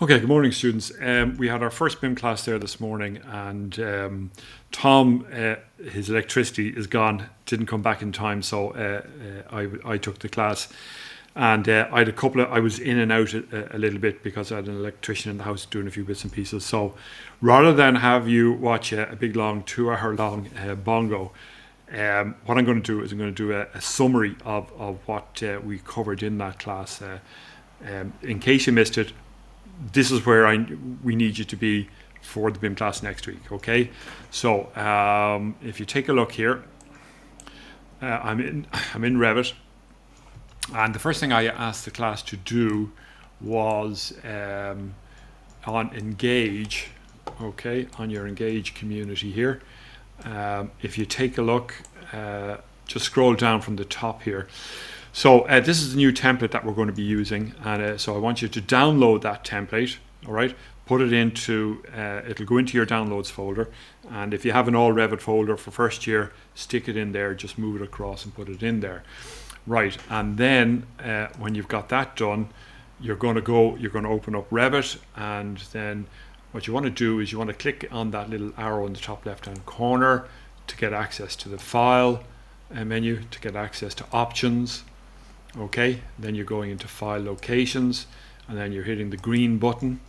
Okay, good morning, students. We had our first BIM class there this morning, and Tom, his electricity is gone, didn't come back in time, so I took the class. And I had I was in and out a little bit because I had an electrician in the house doing a few bits and pieces. So rather than have you watch a big long 2 hour long bongo, what I'm going to do is I'm going to do a summary of what we covered in that class. In case you missed it, this is where we need you to be for the BIM class next week, okay? So if you take a look here, I'm in Revit, and the first thing I asked the class to do was on Engage, okay, on your Engage community here. If you take a look, just scroll down from the top here. So this is the new template that we're going to be using, and so I want you to download that template, all right? Put it into, it'll go into your downloads folder, and if you have an all Revit folder for first year, stick it in there, just move it across and put it in there. Right, and then when you've got that done, you're going to open up Revit, and then what you want to do is you want to click on that little arrow in the top left-hand corner to get access to the File menu, to get access to Options. Okay, then you're going into File Locations, and then you're hitting the green button,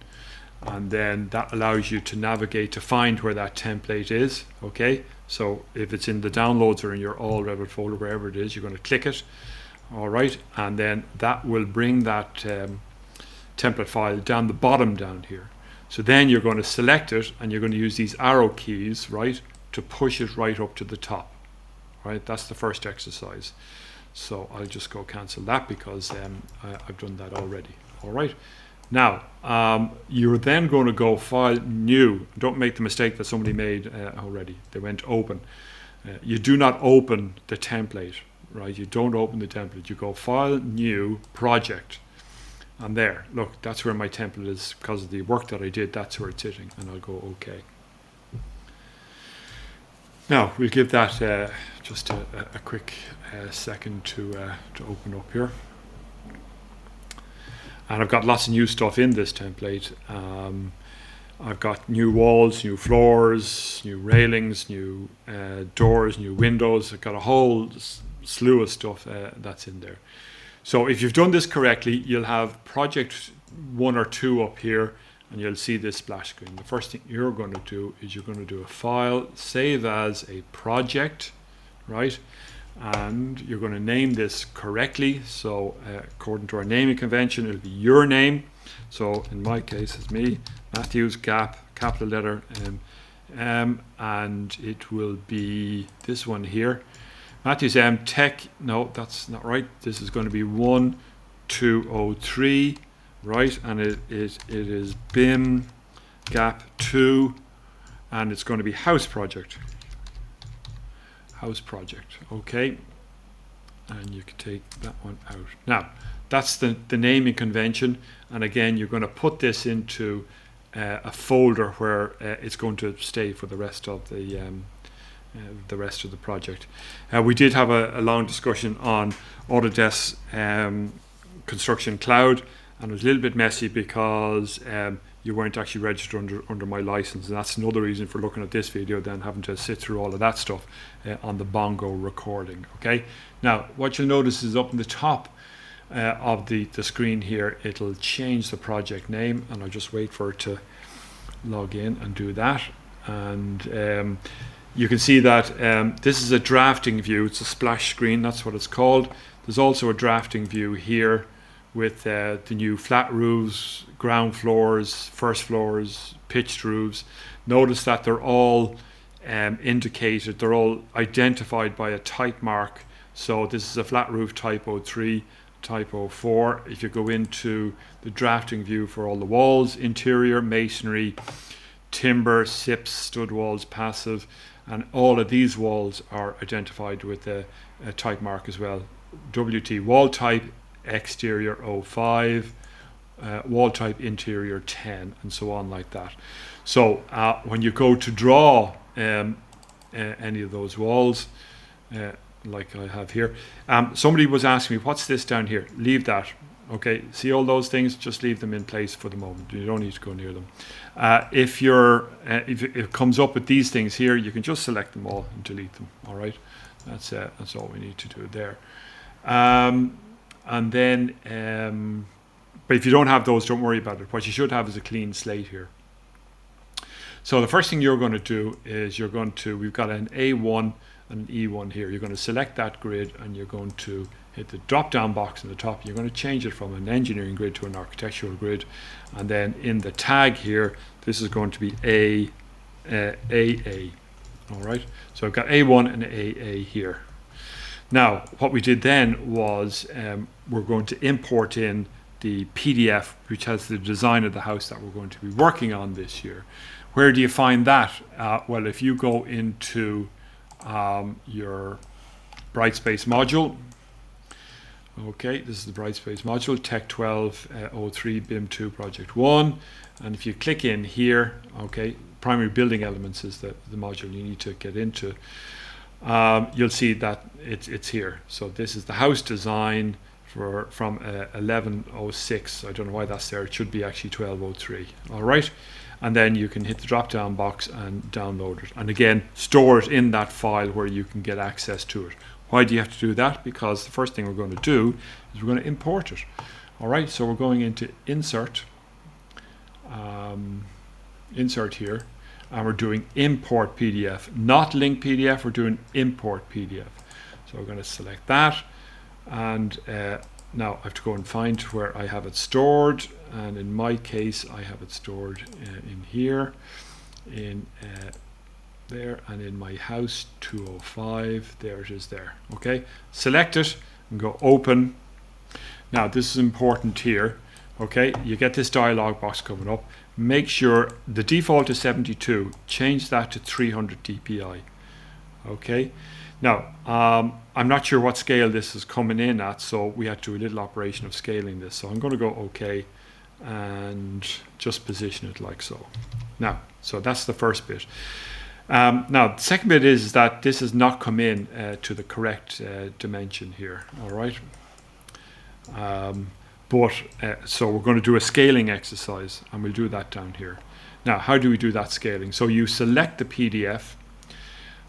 and then that allows you to navigate to find where that template is. Okay, so if it's in the downloads or in your all Revit folder, wherever it is, you're going to click it. All right, and then that will bring that template file down the bottom down here. So then you're going to select it, and you're going to use these arrow keys, right, to push it right up to the top. Right, that's the first exercise. So I'll just go cancel that because I've done that already. All right. Now, you're then going to go File, New. Don't make the mistake that somebody made already. They went Open. You do not open the template, right? You don't open the template. You go File, New, Project. And there, look, that's where my template is because of the work that I did. That's where it's sitting. And I'll go OK. Now, we'll give that just a quick second to open up here. And I've got lots of new stuff in this template. I've got new walls, new floors, new railings, new doors, new windows. I've got a whole slew of stuff that's in there. So if you've done this correctly, you'll have project 1 or 2 up here, and you'll see this splash screen. The first thing you're going to do is you're going to do a file, save as a project, right? And you're going to name this correctly. So according to our naming convention, it'll be your name. So in my case, it's me, Matthews, Gap, capital letter M, and it will be this one here. Matthews M, Tech, no, that's not right. This is going to be 1203. Right, and it is BIM Gap 2, and it's going to be House Project. House Project, okay. And you can take that one out. Now, that's the naming convention, and again, you're going to put this into a folder where it's going to stay for the rest of the project. We did have a long discussion on Autodesk Construction Cloud. And it was a little bit messy because you weren't actually registered under my license, and that's another reason for looking at this video, then having to sit through all of that stuff on the bongo recording. Okay. Now, what you'll notice is up in the top of the screen here, it'll change the project name, and I'll just wait for it to log in and do that. And you can see that this is a drafting view. It's a splash screen. That's what it's called. There's also a drafting view here with the new flat roofs, ground floors, first floors, pitched roofs. Notice that they're all indicated, they're all identified by a type mark. So this is a flat roof type 03, type 04. If you go into the drafting view for all the walls, interior, masonry, timber, SIPs, stud walls, passive, and all of these walls are identified with a type mark as well. WT wall type, exterior 05, wall type interior 10, and so on like that. So when you go to draw any of those walls, like I have here, somebody was asking me, what's this down here? Leave that. Okay, see all those things, just leave them in place for the moment. You don't need to go near them. If it comes up with these things here, you can just select them all and delete them. All right, that's all we need to do there. And then, but if you don't have those, don't worry about it. What you should have is a clean slate here. So the first thing you're going to do is we've got an A1 and an E1 here. You're going to select that grid and you're going to hit the drop down box in the top. You're going to change it from an engineering grid to an architectural grid. And then in the tag here, this is going to be AA. All right. So I've got A1 and AA here. Now, what we did then was we're going to import in the PDF, which has the design of the house that we're going to be working on this year. Where do you find that? Well, if you go into your Brightspace module, okay, this is the Brightspace module, TECH1203 BIM2 Project 1. And if you click in here, okay, primary building elements is the module you need to get into. You'll see that it's here. So this is the house design from 1106. I don't know why that's there. It should be actually 1203. All right. And then you can hit the drop down box and download it. And again, store it in that file where you can get access to it. Why do you have to do that? Because the first thing we're going to do is we're going to import it. All right. So we're going into insert here. And we're doing import PDF, not link PDF. We're doing import PDF. So we're going to select that. And now I have to go and find where I have it stored. And in my case, I have it stored in here, in there, and in my house 205. There it is there. Okay. Select it and go open. Now this is important here. Okay. You get this dialog box coming up. Make sure the default is 72. Change that to 300 dpi. Okay. Now, I'm not sure what scale this is coming in at, so we had to do a little operation of scaling this. So I'm going to go OK and just position it like so. Now, so that's the first bit. Now, the second bit is that this has not come in to the correct dimension here. All right. So we're going to do a scaling exercise, and we'll do that down here. Now, how do we do that scaling? So you select the PDF,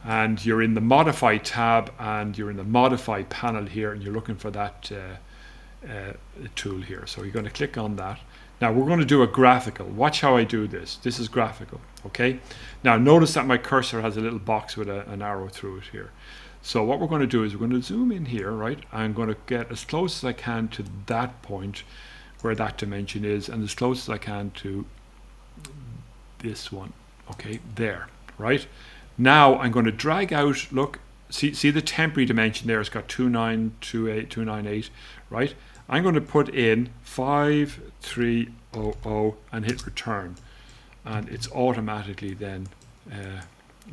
and you're in the Modify tab, and you're in the Modify panel here, and you're looking for that tool here. So you're going to click on that. Now, we're going to do a graphical. Watch how I do this. This is graphical, okay? Now, notice that my cursor has a little box with an arrow through it here. So what we're going to do is we're going to zoom in here, right? I'm going to get as close as I can to that point where that dimension is, and as close as I can to this one, okay, there, right? Now I'm going to drag out, look, see the temporary dimension there, it's got 2928, 298, right? I'm going to put in 5300 and hit return, and it's automatically then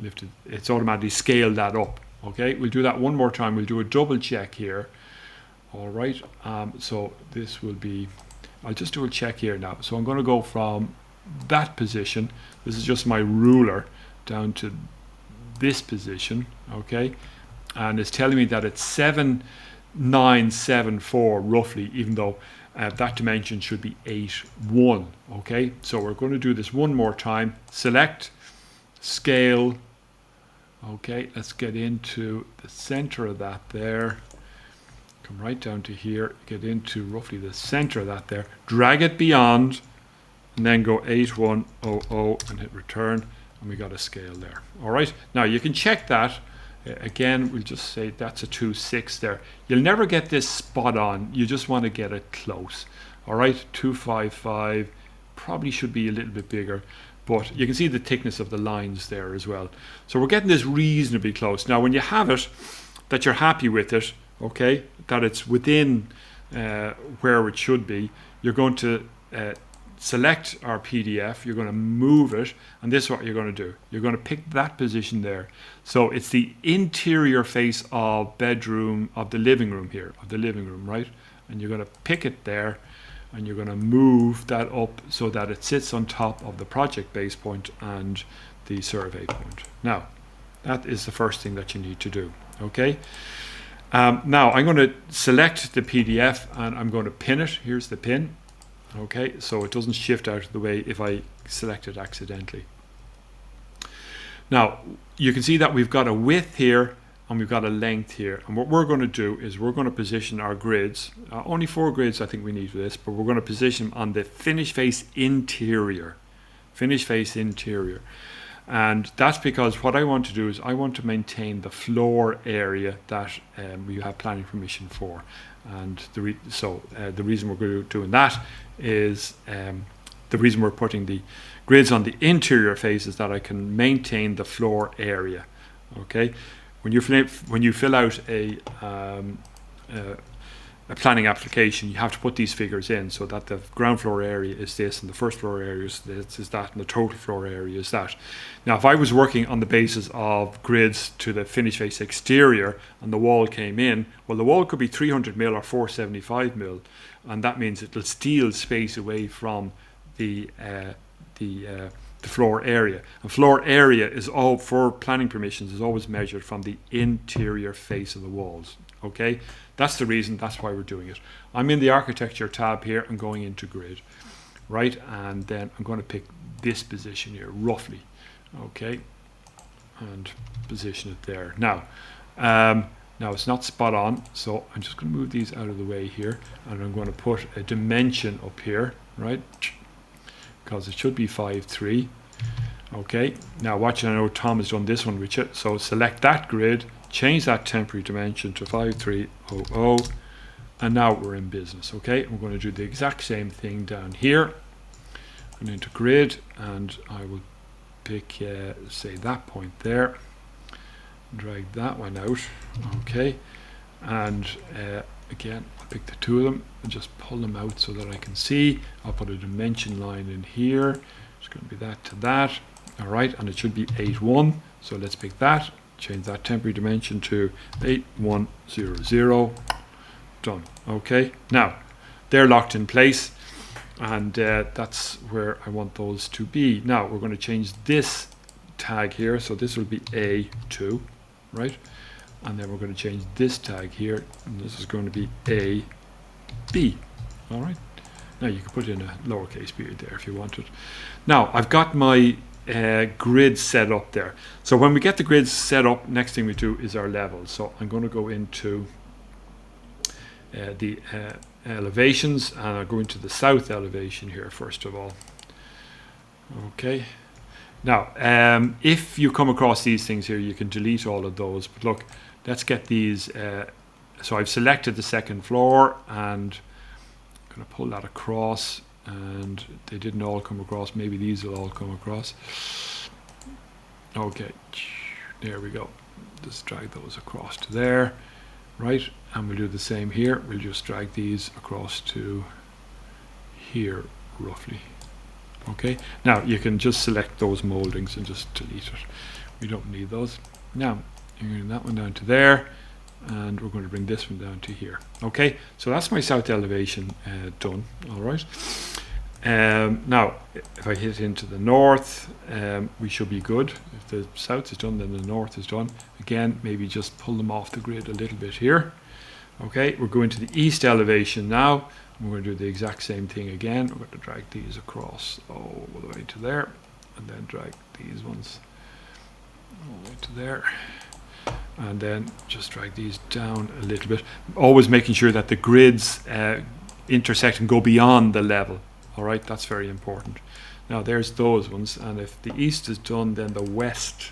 lifted, it's automatically scaled that up. Okay, we'll do that one more time. We'll do a double check here. All right, so this will be, I'll just do a check here now. So I'm going to go from that position, this is just my ruler, down to this position, okay? And it's telling me that it's 7974 roughly, even though that dimension should be 81, okay? So we're going to do this one more time. Select, scale. Okay, let's get into the center of that there. Come right down to here, get into roughly the center of that there. Drag it beyond, and then go 8100 and hit return, and we got a scale there. All right, now you can check that. Again, we'll just say that's a 2.6 there. You'll never get this spot on. You just want to get it close. All right, 255, probably should be a little bit bigger. But you can see the thickness of the lines there as well. So we're getting this reasonably close. Now, when you have it, that you're happy with it, okay, that it's within where it should be, you're going to select our PDF, you're going to move it, and this is what you're going to do. You're going to pick that position there. So it's the interior face of bedroom, of the living room here, right? And you're going to pick it there, and you're going to move that up so that it sits on top of the project base point and the survey point. Now, that is the first thing that you need to do, okay? Now I'm going to select the PDF and I'm going to pin it. Here's the pin. Okay, so it doesn't shift out of the way if I select it accidentally. Now you can see that we've got a width here and we've got a length here, and what we're going to do is we're going to position our grids, only 4 grids I think we need for this, but we're going to position them on the finish face interior. And that's because what I want to do is I want to maintain the floor area that we have planning permission for. And the reason we're doing that is the reason we're putting the grids on the interior face is that I can maintain the floor area. Okay, when you fill out a planning application, you have to put these figures in so that the ground floor area is this and the first floor area is that and the total floor area is that. Now if I was working on the basis of grids to the finish face exterior and the wall came in, well, the wall could be 300 mil or 475 mil, and that means it'll steal space away from the floor area. And floor area is all, for planning permissions, is always measured from the interior face of the walls. Okay, that's the reason, that's why we're doing it. I'm in the architecture tab here and going into grid, right? And then I'm going to pick this position here roughly. Okay, and position it there. Now it's not spot on, so I'm just going to move these out of the way here, and I'm going to put a dimension up here, right? Because it should be 5.3. Okay, now watch, I know Tom has done this one with it, so select that grid, change that temporary dimension to 5300, and now we're in business. Okay, we're going to do the exact same thing down here. I'm into grid, and I will pick say that point there, drag that one out. Okay, and again I'll pick the 2 of them and just pull them out so that I can see. I'll put a dimension line in here. It's going to be that to that. All right, and it should be 8.1, so let's pick that, change that temporary dimension to 8100. Done. Okay, now they're locked in place, and that's where I want those to be. Now we're going to change this tag here, so this will be A2, right? And then we're going to change this tag here, and this is going to be AB. All right, now you can put in a lowercase b there if you want it. Now I've got my grid set up there. So when we get the grids set up, next thing we do is our levels. So I'm going to go into the elevations, and I'll go into the south elevation here first of all. Okay, now if you come across these things here, you can delete all of those, but look, let's get these. So I've selected the second floor, and I'm going to pull that across, and they didn't all come across. Maybe these will all come across. Okay, there we go. Just drag those across to there, right? And we'll do the same here. We'll just drag these across to here roughly. Okay, now you can just select those moldings and just delete it. We don't need those. Now you're going to bring that one down to there, and we're going to bring this one down to here. Okay, so that's my south elevation done. All right. Now if I hit into the north, we should be good. If the south is done, then the north is done. Again, maybe just pull them off the grid a little bit here. Okay, we're going to the east elevation now. We're going to do the exact same thing again. We're going to drag these across all the way to there, and then drag these ones all the way to there, and then just drag these down a little bit, always making sure that the grids intersect and go beyond the level. All right, that's very important. Now there's those ones, and if the east is done, then the west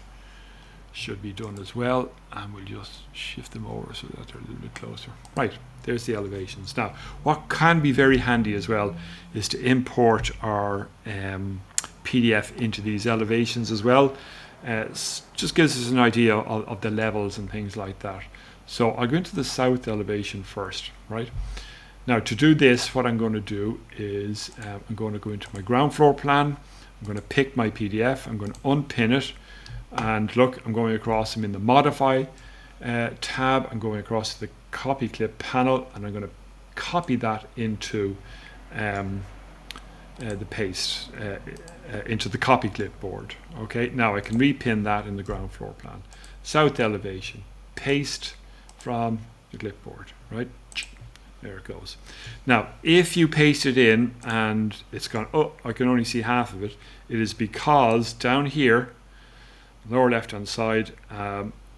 should be done as well, and we'll just shift them over so that they're a little bit closer. Right, there's the elevations. Now what can be very handy as well is to import our PDF into these elevations as well. Just gives us an idea of the levels and things like that. So I'll go into the south elevation first, right? Now to do this, what I'm going to do is I'm going to go into my ground floor plan. I'm going to pick my PDF. I'm going to unpin it, and look, I'm going across. I'm in the modify tab. I'm going across to the copy clip panel, and I'm going to copy that into the paste into the copy clipboard. Okay, now I can repin that in the ground floor plan. South elevation, paste from the clipboard, right? There it goes. Now, if you paste it in and it's gone, oh, I can only see half of it, it is because down here, lower left-hand side,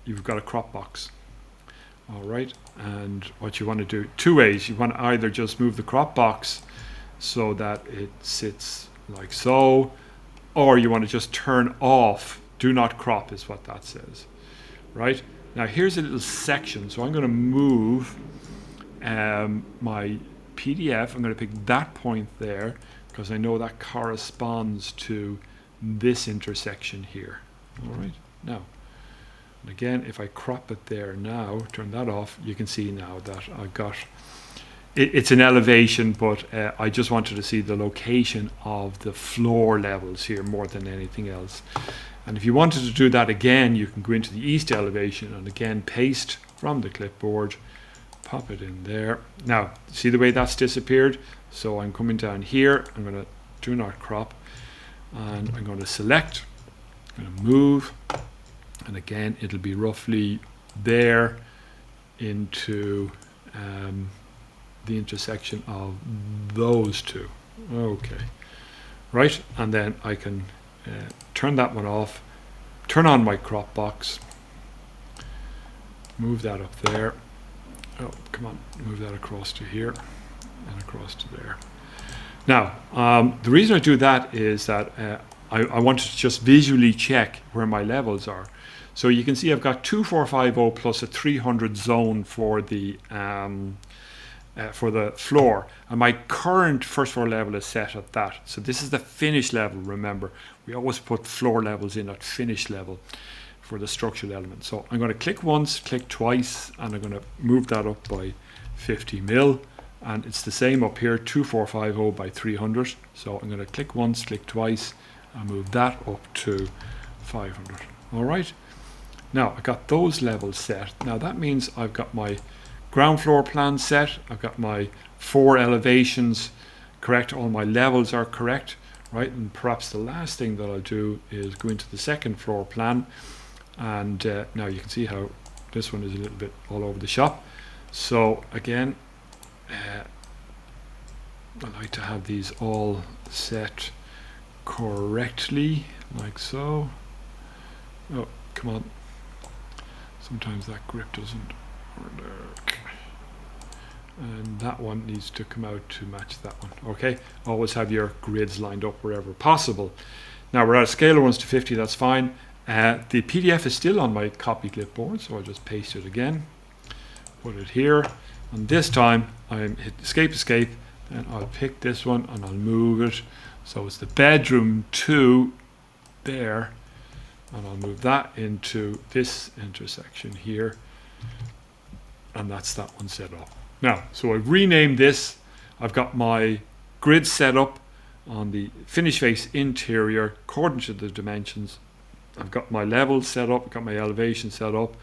you've got a crop box. All right, and what you want to do, two ways. You want to either just move the crop box so that it sits like so, or you want to just turn off, do not crop is what that says, right? Now here's a little section, so I'm going to move my PDF. I'm going to pick that point there because I know that corresponds to this intersection here. All right, now, and again, if I crop it there now, turn that off, you can see now that I've got, it's an elevation, but I just wanted to see the location of the floor levels here more than anything else. And if you wanted to do that again, you can go into the east elevation and again paste from the clipboard, pop it in there. Now, see the way that's disappeared? So I'm coming down here, I'm going to do not crop, and I'm going to select, I'm going to move, and again, it'll be roughly there into the intersection of those two. Okay, right, and then I can turn that one off, turn on my crop box, move that up there. Oh, come on, move that across to here and across to there. Now, the reason I do that is that I want to just visually check where my levels are. So you can see I've got 2450 plus a 300 zone for the floor, and my current first floor level is set at that. So this is the finish level. Remember, we always put floor levels in at finish level for the structural element. So I'm going to click once, click twice, and I'm going to move that up by 50 mil. And it's the same up here, 2450 by 300. So I'm going to click once, click twice, and move that up to 500. All right. Now I got those levels set. Now that means I've got my ground floor plan set. I've got my 4 elevations correct. All my levels are correct, right? And perhaps the last thing that I'll do is go into the second floor plan. And now you can see how this one is a little bit all over the shop. So again, I like to have these all set correctly, like so. Oh, come on. Sometimes that grip doesn't work. And that one needs to come out to match that one. Okay, always have your grids lined up wherever possible. Now we're at a scale of 1 to 50, that's fine. The PDF is still on my copy clipboard, so I'll just paste it again, put it here, and this time I hit escape, and I'll pick this one and I'll move it. So it's the bedroom 2 there, and I'll move that into this intersection here, and that's that one set up. Now, so I've renamed this. I've got my grid set up on the finish face interior according to the dimensions. I've got my levels set up, I've got my elevation set up,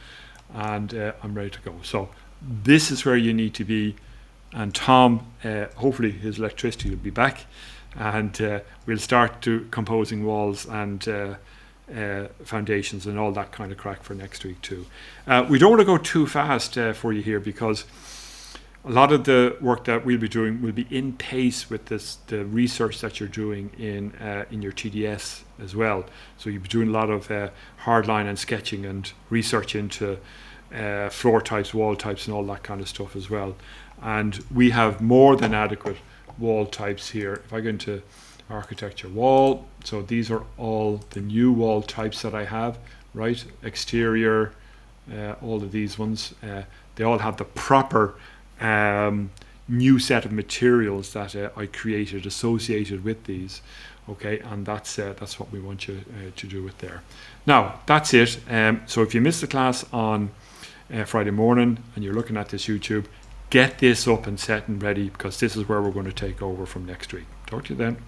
and I'm ready to go. So this is where you need to be, and Tom, hopefully his electricity will be back, and we'll start to composing walls and foundations and all that kind of crack for next week too. We don't want to go too fast for you here, because a lot of the work that we'll be doing will be in pace with the research that you're doing in your TDS as well. So you'll be doing a lot of hardline and sketching and research into floor types, wall types, and all that kind of stuff as well. And we have more than adequate wall types here. If I go into architecture wall, so these are all the new wall types that I have, right? Exterior, all of these ones, they all have the proper new set of materials that I created associated with these. Okay, and that's what we want you to do with there. Now that's it. So if you missed the class on Friday morning and you're looking at this YouTube, get this up and set and ready, because this is where we're going to take over from next week. Talk to you then.